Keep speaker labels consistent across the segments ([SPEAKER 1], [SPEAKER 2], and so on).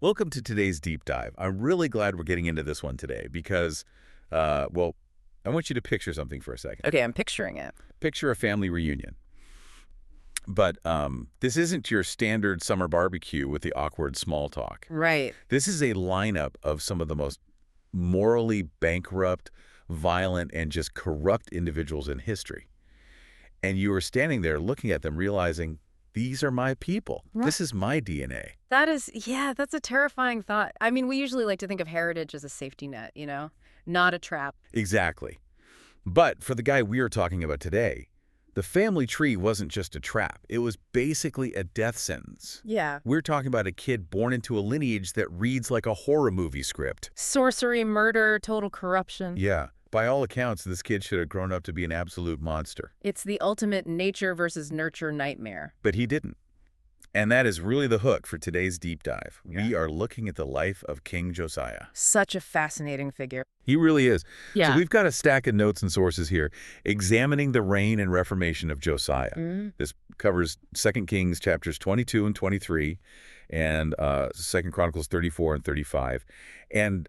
[SPEAKER 1] Welcome to today's deep dive. I'm really glad we're getting into this one today because, well, I want you to picture something for a second.
[SPEAKER 2] Okay, I'm picturing it.
[SPEAKER 1] Picture a family reunion. But this isn't your standard summer barbecue with the awkward small talk.
[SPEAKER 2] Right.
[SPEAKER 1] This is a lineup of some of the most morally bankrupt, violent, and just corrupt individuals in history. And you are standing there looking at them realizing, these are my people.
[SPEAKER 2] Right.
[SPEAKER 1] This is my DNA.
[SPEAKER 2] That's a terrifying thought. I mean, we usually like to think of heritage as a safety net, not a trap.
[SPEAKER 1] Exactly. But for the guy we are talking about today, the family tree wasn't just a trap. It was basically a death sentence.
[SPEAKER 2] Yeah.
[SPEAKER 1] We're talking about a kid born into a lineage that reads like a horror movie script.
[SPEAKER 2] Sorcery, murder, total corruption.
[SPEAKER 1] Yeah. By all accounts, this kid should have grown up to be an absolute monster.
[SPEAKER 2] It's the ultimate nature versus nurture nightmare.
[SPEAKER 1] But he didn't. And that is really the hook for today's deep dive.
[SPEAKER 2] Yeah.
[SPEAKER 1] We are looking at the life of King Josiah.
[SPEAKER 2] Such a fascinating figure.
[SPEAKER 1] He really is.
[SPEAKER 2] Yeah.
[SPEAKER 1] So we've got a stack of notes and sources here examining the reign and reformation of Josiah.
[SPEAKER 2] Mm-hmm.
[SPEAKER 1] This covers 2 Kings chapters 22 and 23 and 2 Chronicles 34 and 35. And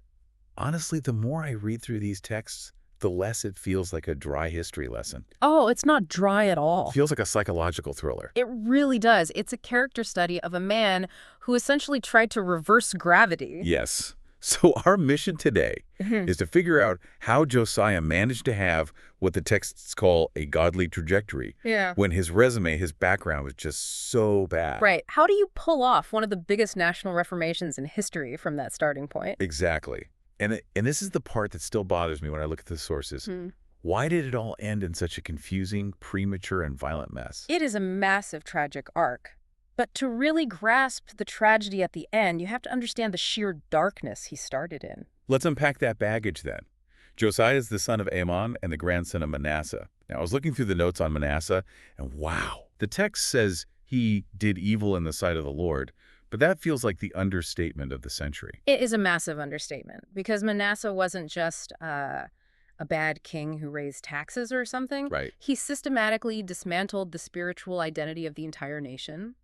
[SPEAKER 1] honestly, the more I read through these texts, the less it feels like a dry history lesson.
[SPEAKER 2] Oh, it's not dry at all.
[SPEAKER 1] It feels like a psychological thriller.
[SPEAKER 2] It really does. It's a character study of a man who essentially tried to reverse gravity.
[SPEAKER 1] Yes. So our mission today
[SPEAKER 2] Mhm.
[SPEAKER 1] is to figure out how Josiah managed to have what the texts call a godly trajectory
[SPEAKER 2] Yeah.
[SPEAKER 1] when his resume, his background was just so bad.
[SPEAKER 2] Right. How do you pull off one of the biggest national reformations in history from that starting point?
[SPEAKER 1] Exactly. And this is the part that still bothers me when I look at the sources. Why did it all end in such a confusing, premature, and violent mess?
[SPEAKER 2] It is a massive tragic arc. But to really grasp the tragedy at the end, you have to understand the sheer darkness he started in.
[SPEAKER 1] Let's unpack that baggage then. Josiah is the son of Amon and the grandson of Manasseh. Now, I was looking through the notes on Manasseh, and wow, the text says he did evil in the sight of the Lord, but that feels like the understatement of the century.
[SPEAKER 2] It is a massive understatement, because Manasseh wasn't just a bad king who raised taxes or something.
[SPEAKER 1] Right.
[SPEAKER 2] He systematically dismantled the spiritual identity of the entire nation.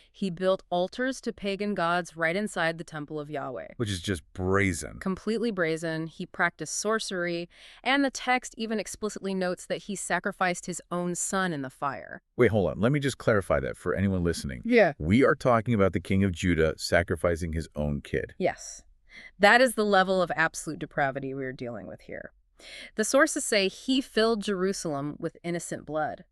[SPEAKER 2] He built altars to pagan gods right inside the temple of Yahweh.
[SPEAKER 1] Which is just brazen.
[SPEAKER 2] Completely brazen. He practiced sorcery, and the text even explicitly notes that he sacrificed his own son in the fire.
[SPEAKER 1] Wait, hold on. Let me just clarify that for anyone listening.
[SPEAKER 2] Yeah.
[SPEAKER 1] We are talking about the king of Judah sacrificing his own kid.
[SPEAKER 2] Yes. That is the level of absolute depravity we are dealing with here. The sources say he filled Jerusalem with innocent blood.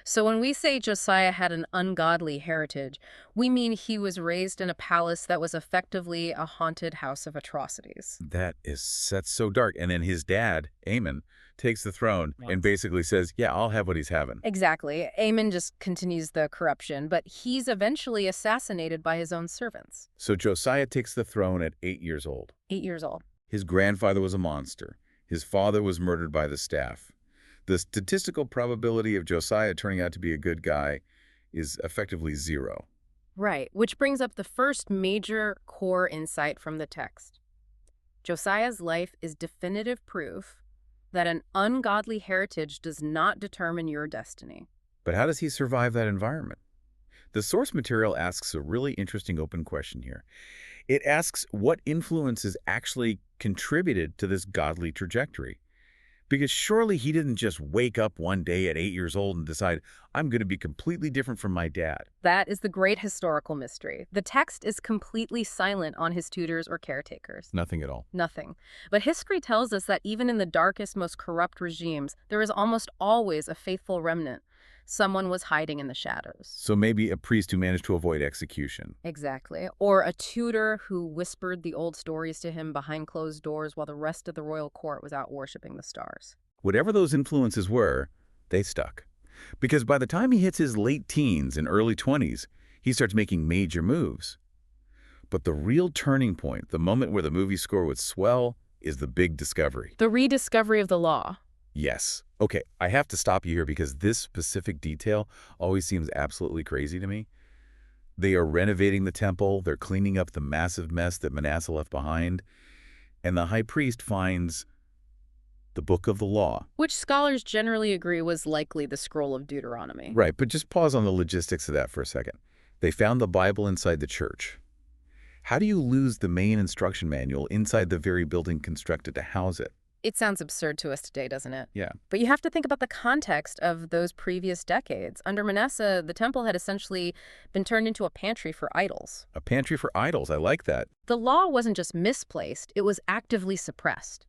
[SPEAKER 2] So when we say Josiah had an ungodly heritage, we mean he was raised in a palace that was effectively a haunted house of atrocities.
[SPEAKER 1] That's so dark. And then his dad, Amon, takes the throne and basically says, yeah, I'll have what he's having.
[SPEAKER 2] Exactly. Amon just continues the corruption, but he's eventually assassinated by his own servants.
[SPEAKER 1] So Josiah takes the throne at 8 years old.
[SPEAKER 2] 8 years old.
[SPEAKER 1] His grandfather was a monster. His father was murdered by the staff. The statistical probability of Josiah turning out to be a good guy is effectively 0.
[SPEAKER 2] Right, which brings up the first major core insight from the text. Josiah's life is definitive proof that an ungodly heritage does not determine your destiny.
[SPEAKER 1] But how does he survive that environment? The source material asks a really interesting open question here. It asks what influences actually contributed to this godly trajectory. Because surely he didn't just wake up one day at 8 years old and decide, I'm going to be completely different from my dad.
[SPEAKER 2] That is the great historical mystery. The text is completely silent on his tutors or caretakers.
[SPEAKER 1] Nothing at all.
[SPEAKER 2] Nothing. But history tells us that even in the darkest, most corrupt regimes, there is almost always a faithful remnant. Someone was hiding in the shadows.
[SPEAKER 1] So maybe a priest who managed to avoid execution.
[SPEAKER 2] Exactly. Or a tutor who whispered the old stories to him behind closed doors while the rest of the royal court was out worshiping the stars.
[SPEAKER 1] Whatever those influences were, they stuck. Because by the time he hits his late teens and early 20s, he starts making major moves. But the real turning point, the moment where the movie score would swell, is the big discovery.
[SPEAKER 2] The rediscovery of the law.
[SPEAKER 1] Yes. Okay, I have to stop you here because this specific detail always seems absolutely crazy to me. They are renovating the temple, they're cleaning up the massive mess that Manasseh left behind, and the high priest finds the book of the law.
[SPEAKER 2] Which scholars generally agree was likely the scroll of Deuteronomy.
[SPEAKER 1] Right, but just pause on the logistics of that for a second. They found the Bible inside the church. How do you lose the main instruction manual inside the very building constructed to house it?
[SPEAKER 2] It sounds absurd to us today, doesn't it?
[SPEAKER 1] Yeah,
[SPEAKER 2] But you have to think about the context of those previous decades. Under Manasseh, the temple had essentially been turned into a pantry for idols.
[SPEAKER 1] a pantry for idols. I like that.
[SPEAKER 2] The law wasn't just misplaced, it was actively suppressed.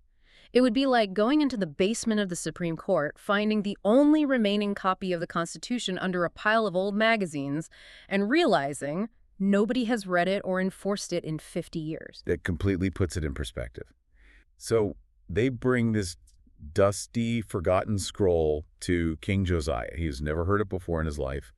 [SPEAKER 2] It would be like going into the basement of the Supreme Court, finding the only remaining copy of the Constitution under a pile of old magazines, and realizing nobody has read it or enforced it in 50 years.
[SPEAKER 1] It completely puts it in perspective. So they bring this dusty, forgotten scroll to King Josiah. He's never heard it before in his life.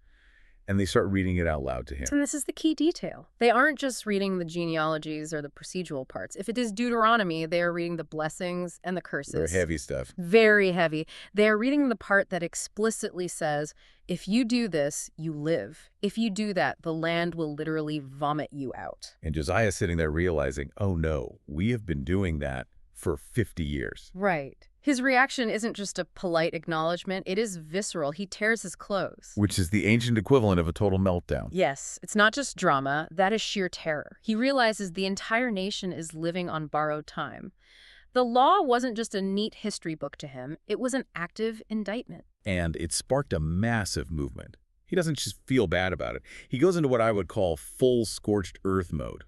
[SPEAKER 1] And they start reading it out loud to him.
[SPEAKER 2] And this is the key detail. They aren't just reading the genealogies or the procedural parts. If it is Deuteronomy, they are reading the blessings and the curses.
[SPEAKER 1] Very heavy stuff.
[SPEAKER 2] Very heavy. They are reading the part that explicitly says, if you do this, you live. If you do that, the land will literally vomit you out.
[SPEAKER 1] And Josiah's sitting there realizing, oh no, we have been doing that for 50 years.
[SPEAKER 2] Right. His reaction isn't just a polite acknowledgement, it is visceral. He tears his clothes.
[SPEAKER 1] Which is the ancient equivalent of a total meltdown.
[SPEAKER 2] Yes, it's not just drama, that is sheer terror. He realizes the entire nation is living on borrowed time. The law wasn't just a neat history book to him, it was an active indictment.
[SPEAKER 1] And it sparked a massive movement. He doesn't just feel bad about it. He goes into what I would call full scorched earth mode.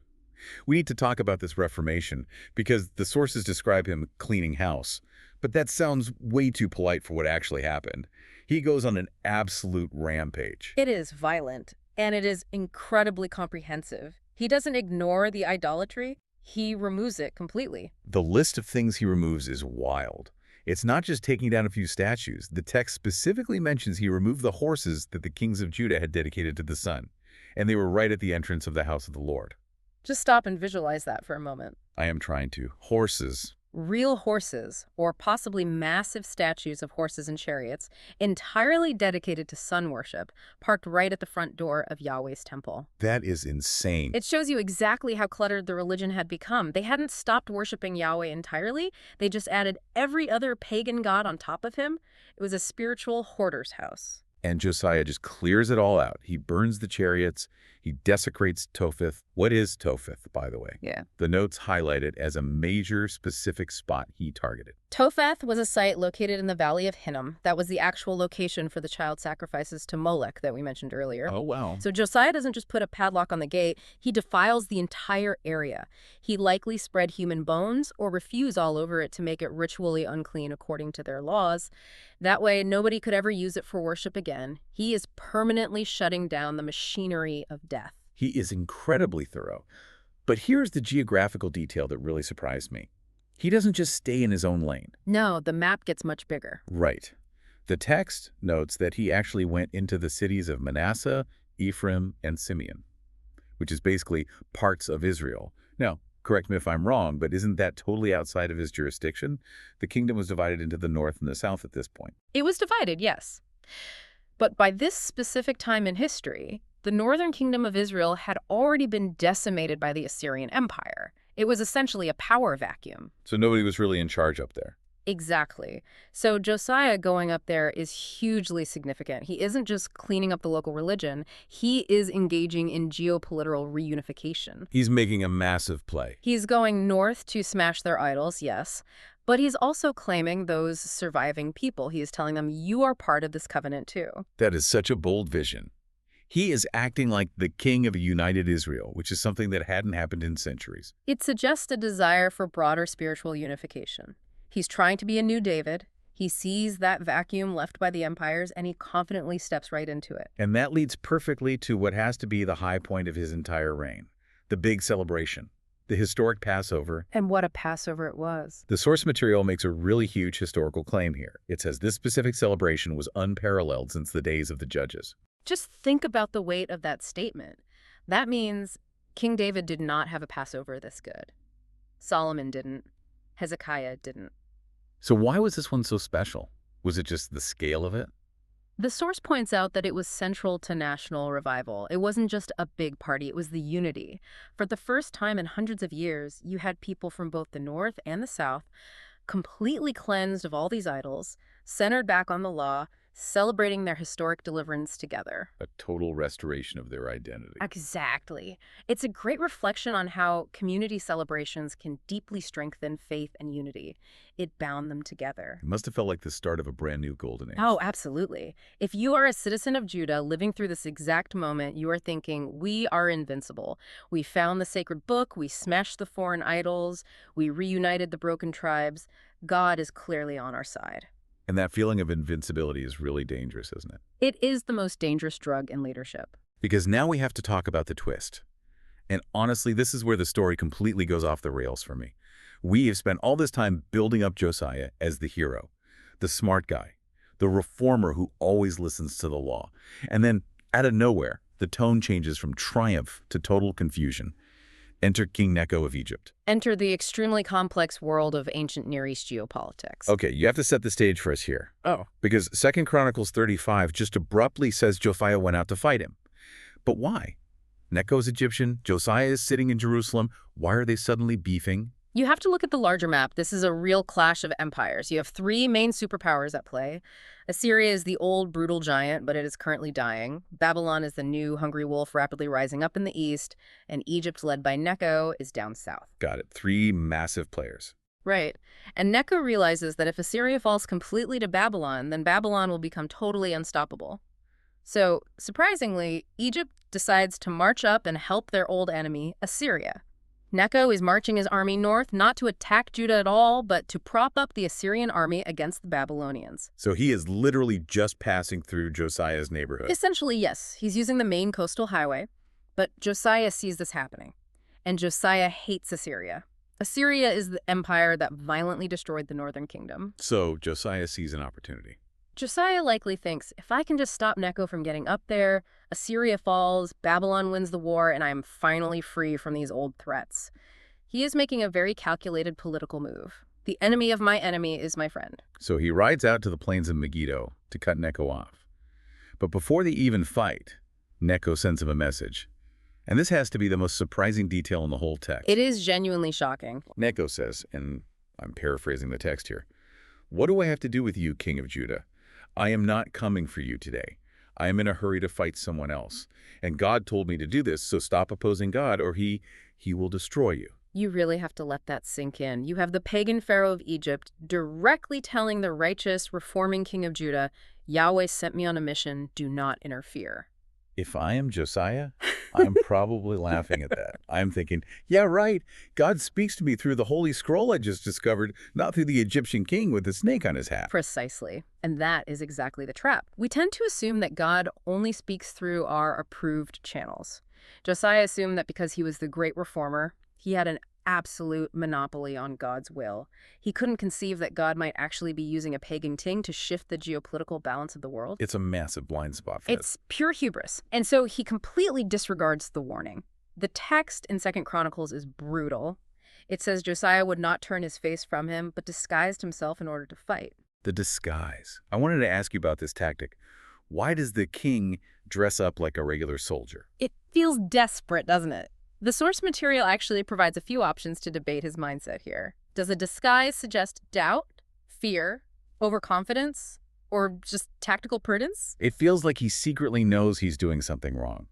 [SPEAKER 1] We need to talk about this Reformation because the sources describe him cleaning house. But that sounds way too polite for what actually happened. He goes on an absolute rampage.
[SPEAKER 2] It is violent, and it is incredibly comprehensive. He doesn't ignore the idolatry, he removes it completely.
[SPEAKER 1] The list of things he removes is wild. It's not just taking down a few statues. The text specifically mentions he removed the horses that the kings of Judah had dedicated to the sun, and they were right at the entrance of the house of the Lord.
[SPEAKER 2] Just stop and visualize that for a moment.
[SPEAKER 1] I am trying to. Horses.
[SPEAKER 2] Real horses, or possibly massive statues of horses and chariots, entirely dedicated to sun worship, parked right at the front door of Yahweh's temple.
[SPEAKER 1] That is insane.
[SPEAKER 2] It shows you exactly how cluttered the religion had become. They hadn't stopped worshiping Yahweh entirely, they just added every other pagan god on top of him. It was a spiritual hoarder's house.
[SPEAKER 1] And Josiah just clears it all out. He burns the chariots. He desecrates Topheth. What is Topheth, by the way?
[SPEAKER 2] Yeah.
[SPEAKER 1] The notes highlight it as a major specific spot he targeted.
[SPEAKER 2] Topheth was a site located in the Valley of Hinnom. That was the actual location for the child sacrifices to Molech that we mentioned earlier.
[SPEAKER 1] Oh, wow.
[SPEAKER 2] So Josiah doesn't just put a padlock on the gate, he defiles the entire area. He likely spread human bones or refuse all over it to make it ritually unclean according to their laws. That way, nobody could ever use it for worship again. He is permanently shutting down the machinery of death.
[SPEAKER 1] He is incredibly thorough. But here's the geographical detail that really surprised me. He doesn't just stay in his own lane.
[SPEAKER 2] No, the map gets much bigger.
[SPEAKER 1] Right. The text notes that he actually went into the cities of Manasseh, Ephraim, and Simeon, which is basically parts of Israel. Now, correct me if I'm wrong, but isn't that totally outside of his jurisdiction? The kingdom was divided into the north and the south at this point.
[SPEAKER 2] It was divided, yes. But by this specific time in history, the northern kingdom of Israel had already been decimated by the Assyrian Empire. It was essentially a power vacuum.
[SPEAKER 1] So nobody was really in charge up there.
[SPEAKER 2] Exactly. So Josiah going up there is hugely significant. He isn't just cleaning up the local religion, he is engaging in geopolitical reunification.
[SPEAKER 1] He's making a massive play.
[SPEAKER 2] He's going north to smash their idols, yes, but he's also claiming those surviving people. He is telling them, you are part of this covenant too.
[SPEAKER 1] That is such a bold vision. He is acting like the king of a united Israel, which is something that hadn't happened in centuries.
[SPEAKER 2] It suggests a desire for broader spiritual unification. He's trying to be a new David. He sees that vacuum left by the empires, and he confidently steps right into it.
[SPEAKER 1] And that leads perfectly to what has to be the high point of his entire reign, the big celebration, the historic Passover.
[SPEAKER 2] And what a Passover it was.
[SPEAKER 1] The source material makes a really huge historical claim here. It says this specific celebration was unparalleled since the days of the judges.
[SPEAKER 2] Just think about the weight of that statement. That means King David did not have a Passover this good. Solomon didn't. Hezekiah didn't.
[SPEAKER 1] So why was this one so special? Was it just the scale of it?
[SPEAKER 2] The source points out that it was central to national revival. It wasn't just a big party, it was the unity. For the first time in hundreds of years, you had people from both the north and the south completely cleansed of all these idols, centered back on the law, celebrating their historic deliverance together.
[SPEAKER 1] A total restoration of their identity.
[SPEAKER 2] Exactly. It's a great reflection on how community celebrations can deeply strengthen faith and unity. It bound them together.
[SPEAKER 1] It must have felt like the start of a brand new golden age.
[SPEAKER 2] Oh, absolutely. If you are a citizen of Judah living through this exact moment, you are thinking, we are invincible. We found the sacred book, we smashed the foreign idols, we reunited the broken tribes. God is clearly on our side.
[SPEAKER 1] And that feeling of invincibility is really dangerous, isn't it?
[SPEAKER 2] It is the most dangerous drug in leadership.
[SPEAKER 1] Because now we have to talk about the twist. And honestly, this is where the story completely goes off the rails for me. We have spent all this time building up Josiah as the hero, the smart guy, the reformer who always listens to the law. And then, out of nowhere, the tone changes from triumph to total confusion. Enter King Necho of Egypt.
[SPEAKER 2] Enter the extremely complex world of ancient Near East geopolitics.
[SPEAKER 1] Okay, you have to set the stage for us here.
[SPEAKER 2] Oh.
[SPEAKER 1] Because 2 Chronicles 35 just abruptly says Josiah went out to fight him. But why? Necho's Egyptian, Josiah is sitting in Jerusalem. Why are they suddenly beefing?
[SPEAKER 2] You have to look at the larger map. This is a real clash of empires. You have three main superpowers at play. Assyria is the old, brutal giant, but it is currently dying. Babylon is the new, hungry wolf rapidly rising up in the east. And Egypt, led by Necho, is down south.
[SPEAKER 1] Got it. Three massive players.
[SPEAKER 2] Right. And Necho realizes that if Assyria falls completely to Babylon, then Babylon will become totally unstoppable. So, surprisingly, Egypt decides to march up and help their old enemy, Assyria. Necho is marching his army north not to attack Judah at all, but to prop up the Assyrian army against the Babylonians.
[SPEAKER 1] So he is literally just passing through Josiah's neighborhood.
[SPEAKER 2] Essentially, yes. He's using the main coastal highway, but Josiah sees this happening. And Josiah hates Assyria. Assyria is the empire that violently destroyed the northern kingdom.
[SPEAKER 1] So Josiah sees an opportunity.
[SPEAKER 2] Josiah likely thinks, if I can just stop Necho from getting up there, Assyria falls, Babylon wins the war, and I am finally free from these old threats. He is making a very calculated political move. The enemy of my enemy is my friend.
[SPEAKER 1] So he rides out to the plains of Megiddo to cut Necho off. But before they even fight, Necho sends him a message. And this has to be the most surprising detail in the whole text.
[SPEAKER 2] It is genuinely shocking.
[SPEAKER 1] Necho says, and I'm paraphrasing the text here, "What do I have to do with you, King of Judah? I am not coming for you today. I am in a hurry to fight someone else. And God told me to do this, so stop opposing God or he will destroy you."
[SPEAKER 2] You really have to let that sink in. You have the pagan pharaoh of Egypt directly telling the righteous, reforming king of Judah, Yahweh sent me on a mission, do not interfere.
[SPEAKER 1] If I am Josiah, I'm probably laughing at that. I'm thinking, yeah, right. God speaks to me through the holy scroll I just discovered, not through the Egyptian king with the snake on his hat.
[SPEAKER 2] Precisely. And that is exactly the trap. We tend to assume that God only speaks through our approved channels. Josiah assumed that because he was the great reformer, he had an absolute monopoly on God's will. He couldn't conceive that God might actually be using a pagan king to shift the geopolitical balance of the world.
[SPEAKER 1] It's a massive blind spot for
[SPEAKER 2] It's pure hubris. And so he completely disregards the warning. The text in 2 Chronicles is brutal. It says Josiah would not turn his face from him, but disguised himself in order to fight.
[SPEAKER 1] The disguise. I wanted to ask you about this tactic. Why does the king dress up like a regular soldier?
[SPEAKER 2] It feels desperate, doesn't it? The source material actually provides a few options to debate his mindset here. Does a disguise suggest doubt, fear, overconfidence, or just tactical prudence?
[SPEAKER 1] It feels like he secretly knows he's doing something wrong.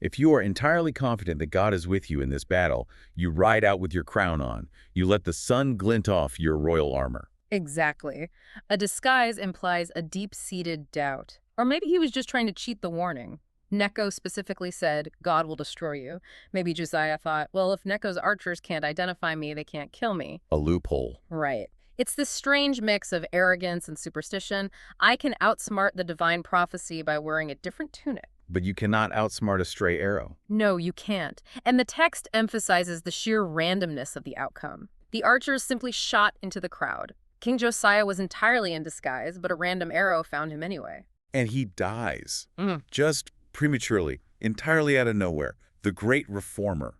[SPEAKER 1] If you are entirely confident that God is with you in this battle, you ride out with your crown on. You let the sun glint off your royal armor.
[SPEAKER 2] Exactly. A disguise implies a deep-seated doubt. Or maybe he was just trying to cheat the warning. Necho specifically said, God will destroy you. Maybe Josiah thought, well, if Necho's archers can't identify me, they can't kill me.
[SPEAKER 1] A loophole.
[SPEAKER 2] Right. It's this strange mix of arrogance and superstition. I can outsmart the divine prophecy by wearing a different tunic.
[SPEAKER 1] But you cannot outsmart a stray arrow.
[SPEAKER 2] No, you can't. And the text emphasizes the sheer randomness of the outcome. The archers simply shot into the crowd. King Josiah was entirely in disguise, but a random arrow found him anyway.
[SPEAKER 1] And he dies. Just prematurely, entirely out of nowhere. The great reformer,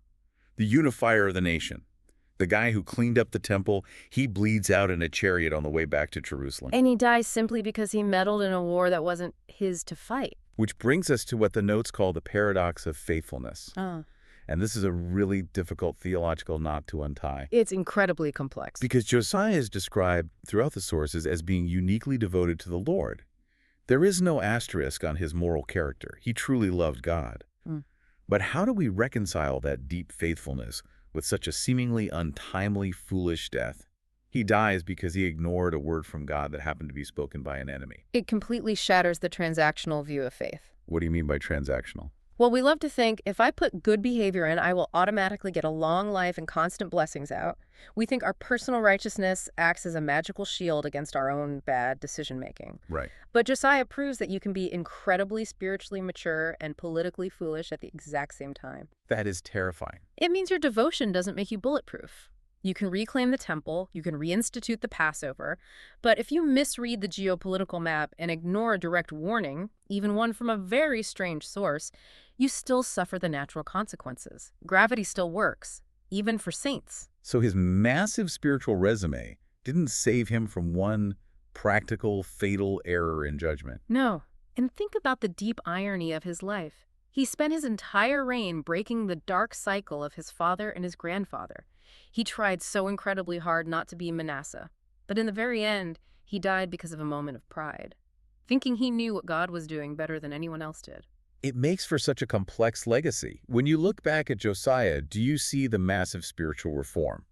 [SPEAKER 1] the unifier of the nation, the guy who cleaned up the temple, he bleeds out in a chariot on the way back to Jerusalem.
[SPEAKER 2] And he dies simply because he meddled in a war that wasn't his to fight.
[SPEAKER 1] Which brings us to what the notes call the paradox of faithfulness. And this is a really difficult theological knot to untie.
[SPEAKER 2] It's incredibly complex.
[SPEAKER 1] Because Josiah is described throughout the sources as being uniquely devoted to the Lord. There is no asterisk on his moral character. He truly loved God.
[SPEAKER 2] Mm.
[SPEAKER 1] But how do we reconcile that deep faithfulness with such a seemingly untimely, foolish death? He dies because he ignored a word from God that happened to be spoken by an enemy.
[SPEAKER 2] It completely shatters the transactional view of faith.
[SPEAKER 1] What do you mean by transactional?
[SPEAKER 2] Well, we love to think if I put good behavior in, I will automatically get a long life and constant blessings out. We think our personal righteousness acts as a magical shield against our own bad decision-making.
[SPEAKER 1] Right.
[SPEAKER 2] But Josiah proves that you can be incredibly spiritually mature and politically foolish at the exact same time.
[SPEAKER 1] That is terrifying.
[SPEAKER 2] It means your devotion doesn't make you bulletproof. You can reclaim the temple, you can reinstitute the Passover, but if you misread the geopolitical map and ignore a direct warning, even one from a very strange source, you still suffer the natural consequences. Gravity still works, even for saints.
[SPEAKER 1] So his massive spiritual resume didn't save him from one practical, fatal error in judgment.
[SPEAKER 2] No, and think about the deep irony of his life. He spent his entire reign breaking the dark cycle of his father and his grandfather. He tried so incredibly hard not to be Manasseh, but in the very end, he died because of a moment of pride, thinking he knew what God was doing better than anyone else did.
[SPEAKER 1] It makes for such a complex legacy. When you look back at Josiah, do you see the massive spiritual reform?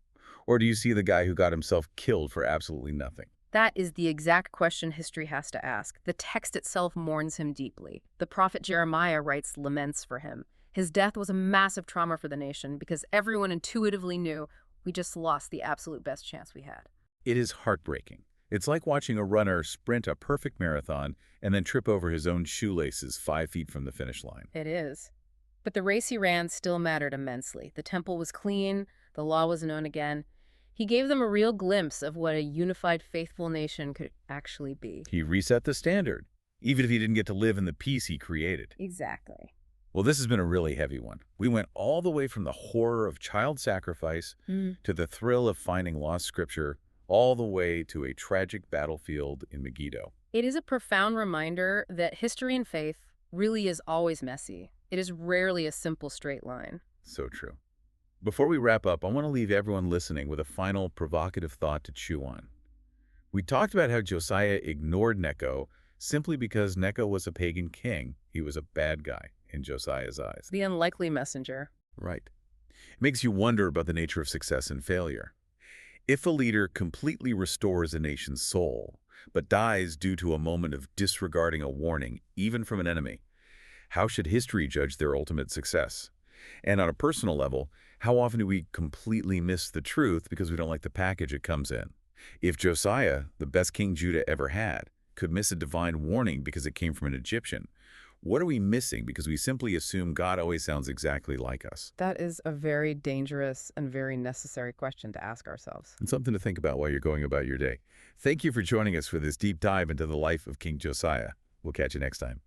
[SPEAKER 1] Or do you see the guy who got himself killed for absolutely nothing?
[SPEAKER 2] That is the exact question history has to ask. The text itself mourns him deeply. The prophet Jeremiah writes laments for him. His death was a massive trauma for the nation because everyone intuitively knew we just lost the absolute best chance we had.
[SPEAKER 1] It is heartbreaking. It's like watching a runner sprint a perfect marathon and then trip over his own shoelaces 5 feet from the finish line.
[SPEAKER 2] It is. But the race he ran still mattered immensely. The temple was clean, the law was known again. He gave them a real glimpse of what a unified, faithful nation could actually be.
[SPEAKER 1] He reset the standard, even if he didn't get to live in the peace he created.
[SPEAKER 2] Exactly.
[SPEAKER 1] Well, this has been a really heavy one. We went all the way from the horror of child sacrifice to the thrill of finding lost scripture, all the way to a tragic battlefield in Megiddo.
[SPEAKER 2] It is a profound reminder that history and faith really is always messy. It is rarely a simple straight line.
[SPEAKER 1] So true. Before we wrap up, I want to leave everyone listening with a final provocative thought to chew on. We talked about how Josiah ignored Necho simply because Necho was a pagan king. He was a bad guy in Josiah's eyes.
[SPEAKER 2] The unlikely messenger.
[SPEAKER 1] Right. It makes you wonder about the nature of success and failure. If a leader completely restores a nation's soul, but dies due to a moment of disregarding a warning, even from an enemy, how should history judge their ultimate success? And on a personal level, how often do we completely miss the truth because we don't like the package it comes in? If Josiah, the best king Judah ever had, could miss a divine warning because it came from an Egyptian, what are we missing because we simply assume God always sounds exactly like us?
[SPEAKER 2] That is a very dangerous and very necessary question to ask ourselves.
[SPEAKER 1] And something to think about while you're going about your day. Thank you for joining us for this deep dive into the life of King Josiah. We'll catch you next time.